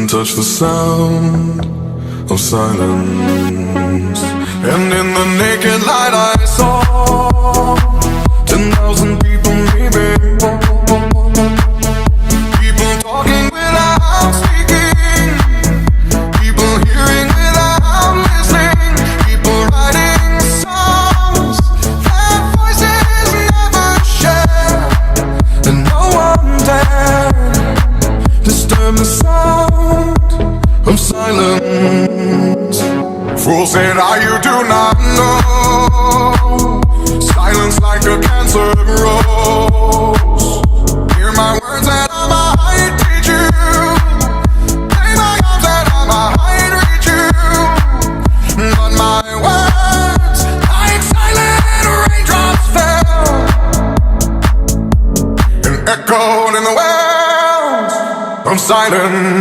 touch the sound of silence. And in the naked light I saw 10,000 people maybe. People talking without speaking, people hearing without listening, people writing songs that voices never share. And no one dared disturb the sound of silence. Fool said, you do not know. Silence like a cancer grows. Hear my words and I might teach you. Play my arms and I might reach you. But my words, like silent raindrops, fell and echoed in the wells of silence.